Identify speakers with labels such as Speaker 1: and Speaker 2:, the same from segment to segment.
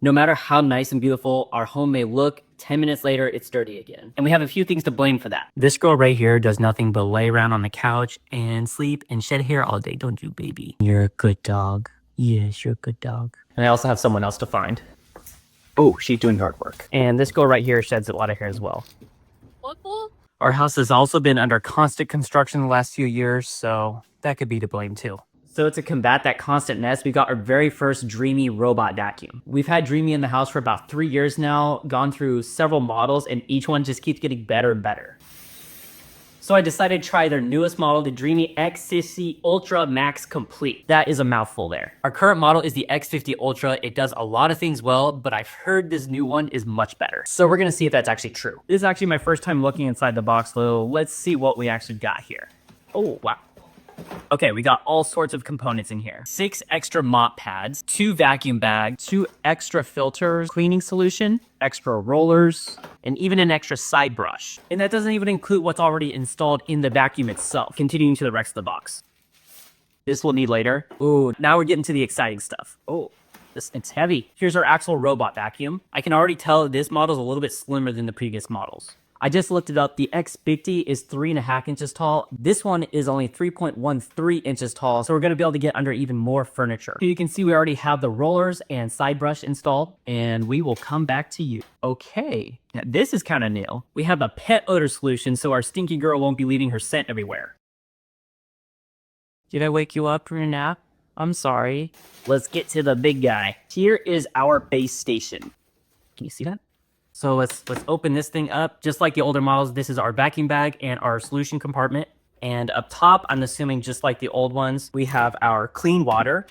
Speaker 1: No matter how nice and beautiful our home may look, 10 minutes later, it's dirty again. And we have a few things to blame for that. This girl right here does nothing but lay around on the couch and sleep and shed hair all day, don't you, baby? You're a good dog. Yes, you're a good dog. And I also have someone else to find. Oh, she's doing yard work. And this girl right here sheds a lot of hair as well. Our house has also been under constant construction the last few years, so that could be to blame too. So to combat that constant mess, we got our very first Dreame robot vacuum. We've had Dreame in the house for about 3 years now, gone through several models, and each one just keeps getting better and better. So I decided to try their newest model, the Dreame X60 Ultra Max Complete. That is a mouthful there. Our current model is the X50 Ultra. It does a lot of things well, but I've heard this new one is much better. So we're gonna see if that's actually true. This is actually my first time looking inside the box, though. Let's see what we actually got here. Oh, wow. Okay, we got all sorts of components in here. 6 extra mop pads, 2 vacuum bags, 2 extra filters, cleaning solution, extra rollers, and even an extra side brush. And that doesn't even include what's already installed in the vacuum itself. Continuing to the rest of the box. This we'll need later. Ooh, now we're getting to the exciting stuff. Oh, it's heavy. Here's our actual robot vacuum. I can already tell this model is a little bit slimmer than the previous models. I just looked it up. The X50 is 3.5 inches tall. This one is only 3.13 inches tall. So we're going to be able to get under even more furniture. So you can see we already have the rollers and side brush installed, and we will come back to you. Okay, now this is kind of new. We have a pet odor solution so our stinky girl won't be leaving her scent everywhere. Did I wake you up from your nap? I'm sorry. Let's get to the big guy. Here is our base station. Can you see that? So let's open this thing up. Just like the older models, this is our vacuum bag and our solution compartment. And up top, I'm assuming just like the old ones, we have our clean water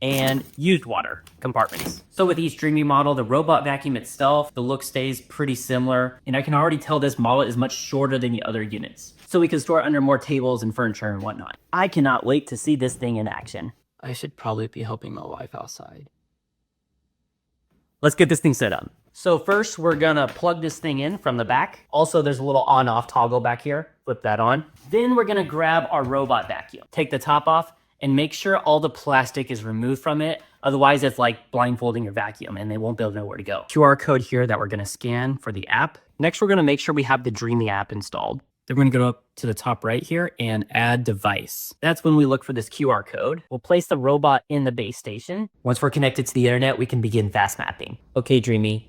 Speaker 1: and used water compartments. So with each Dreame model, the robot vacuum itself, the look stays pretty similar. And I can already tell this model is much shorter than the other units. So we can store it under more tables and furniture and whatnot. I cannot wait to see this thing in action. I should probably be helping my wife outside. Let's get this thing set up. So first, we're gonna plug this thing in from the back. Also, there's a little on-off toggle back here. Flip that on. Then we're gonna grab our robot vacuum. Take the top off and make sure all the plastic is removed from it. Otherwise, it's like blindfolding your vacuum and they won't be able to know where to go. QR code here that we're gonna scan for the app. Next, we're gonna make sure we have the Dreame app installed. Then we're gonna go up to the top right here and add device. That's when we look for this QR code. We'll place the robot in the base station. Once we're connected to the internet, we can begin fast mapping. Okay, Dreame.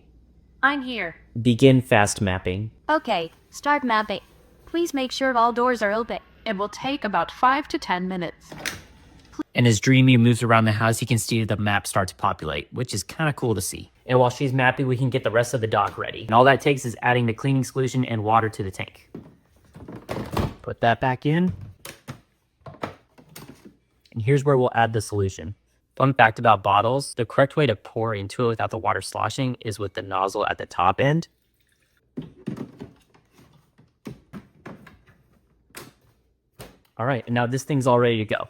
Speaker 2: I'm here.
Speaker 1: Begin fast mapping.
Speaker 2: Okay, start mapping. Please make sure all doors are open. It will take about 5 to 10 minutes.
Speaker 1: And as Dreame moves around the house, you can see the map start to populate, which is kind of cool to see. And while she's mapping, we can get the rest of the dock ready. And all that takes is adding the cleaning solution and water to the tank. Put that back in. And here's where we'll add the solution. Fun fact about bottles, the correct way to pour into it without the water sloshing is with the nozzle at the top end. All right, and now this thing's all ready to go.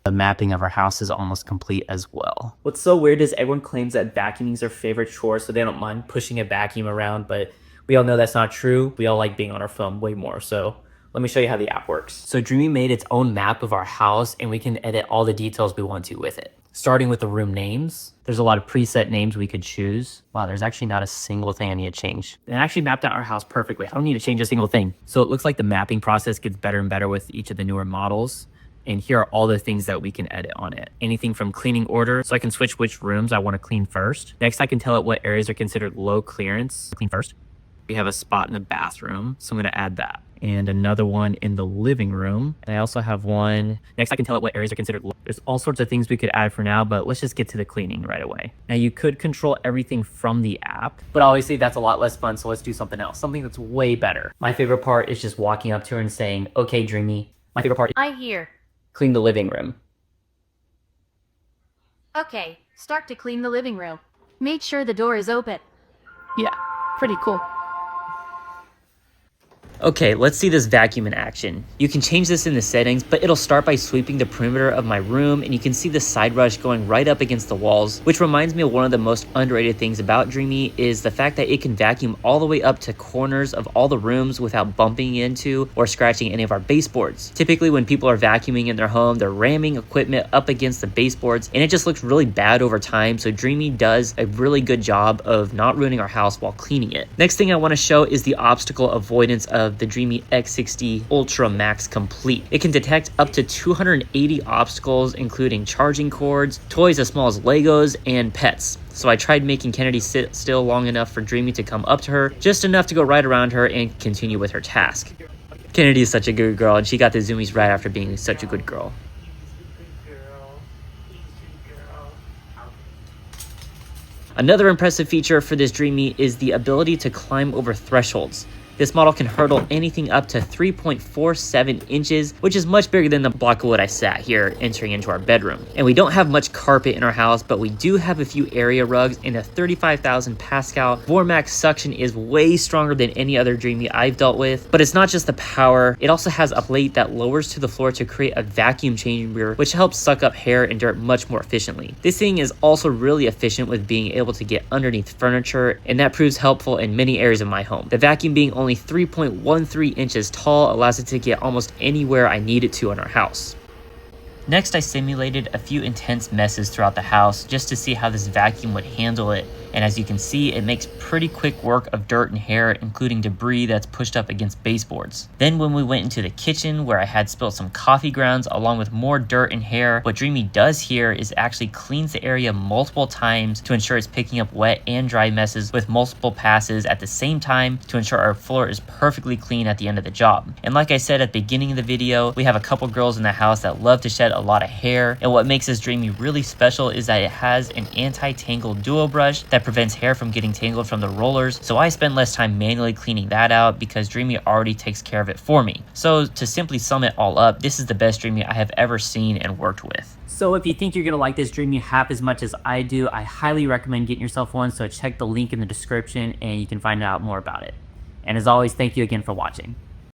Speaker 1: The mapping of our house is almost complete as well. What's so weird is everyone claims that vacuuming is their favorite chore, so they don't mind pushing a vacuum around, but we all know that's not true. We all like being on our phone way more, so let me show you how the app works. So Dreame made its own map of our house, and we can edit all the details we want to with it. Starting with the room names, there's a lot of preset names we could choose. Wow, there's actually not a single thing I need to change. It actually mapped out our house perfectly. I don't need to change a single thing. So it looks like the mapping process gets better and better with each of the newer models. And here are all the things that we can edit on it. Anything from cleaning order, so I can switch which rooms I want to clean first. Next, I can tell it what areas are considered low clearance. Clean first. We have a spot in the bathroom, so I'm going to add that. And another one in the living room. And I also have one. Next, I can tell it what areas are considered low. There's all sorts of things we could add for now, but let's just get to the cleaning right away. Now, you could control everything from the app, but obviously that's a lot less fun, so let's do something else. Something that's way better. My favorite part is just walking up to her and saying, okay, Dreame. My favorite part is
Speaker 2: I'm here.
Speaker 1: clean the living room.
Speaker 2: Okay, start to clean the living room. Make sure the door is open.
Speaker 3: Yeah, pretty cool.
Speaker 1: Okay, let's see this vacuum in action. You can change this in the settings, but it'll start by sweeping the perimeter of my room, and you can see the side rush going right up against the walls, which reminds me of one of the most underrated things about Dreame is the fact that it can vacuum all the way up to corners of all the rooms without bumping into or scratching any of our baseboards. Typically when people are vacuuming in their home, they're ramming equipment up against the baseboards, and it just looks really bad over time, so Dreame does a really good job of not ruining our house while cleaning it. Next thing I want to show is the obstacle avoidance of the Dreame X60 Ultra Max Complete. It can detect up to 280 obstacles, including charging cords, toys as small as Legos, and pets. So I tried making Kennedy sit still long enough for Dreame to come up to her, just enough to go right around her and continue with her task. Kennedy is such a good girl, and she got the zoomies right after being such a good girl. Another impressive feature for this Dreame is the ability to climb over thresholds. This model can hurdle anything up to 3.47 inches, which is much bigger than the block of wood I sat here entering into our bedroom. And we don't have much carpet in our house, but we do have a few area rugs, and a 35,000 Pascal Vormax suction is way stronger than any other Dreame I've dealt with. But it's not just the power, it also has a plate that lowers to the floor to create a vacuum chamber, which helps suck up hair and dirt much more efficiently. This thing is also really efficient with being able to get underneath furniture, and that proves helpful in many areas of my home. The vacuum being only 3.13 inches tall allows it to get almost anywhere I need it to in our house. Next, I simulated a few intense messes throughout the house just to see how this vacuum would handle it, and as you can see, it makes pretty quick work of dirt and hair, including debris that's pushed up against baseboards. Then when we went into the kitchen where I had spilled some coffee grounds along with more dirt and hair, what Dreame does here is actually cleans the area multiple times to ensure it's picking up wet and dry messes with multiple passes at the same time to ensure our floor is perfectly clean at the end of the job. And like I said at the beginning of the video, we have a couple girls in the house that love to shed a lot of hair, and what makes this Dreame really special is that it has an anti-tangle duo brush that prevents hair from getting tangled from the rollers, so I spend less time manually cleaning that out because Dreame already takes care of it for me. So to simply sum it all up, this is the best Dreame I have ever seen and worked with.
Speaker 3: So if you think you're gonna like this Dreame half as much as I do, I highly recommend getting yourself one, so check the link in the description and you can find out more about it. And as always, thank you again for watching.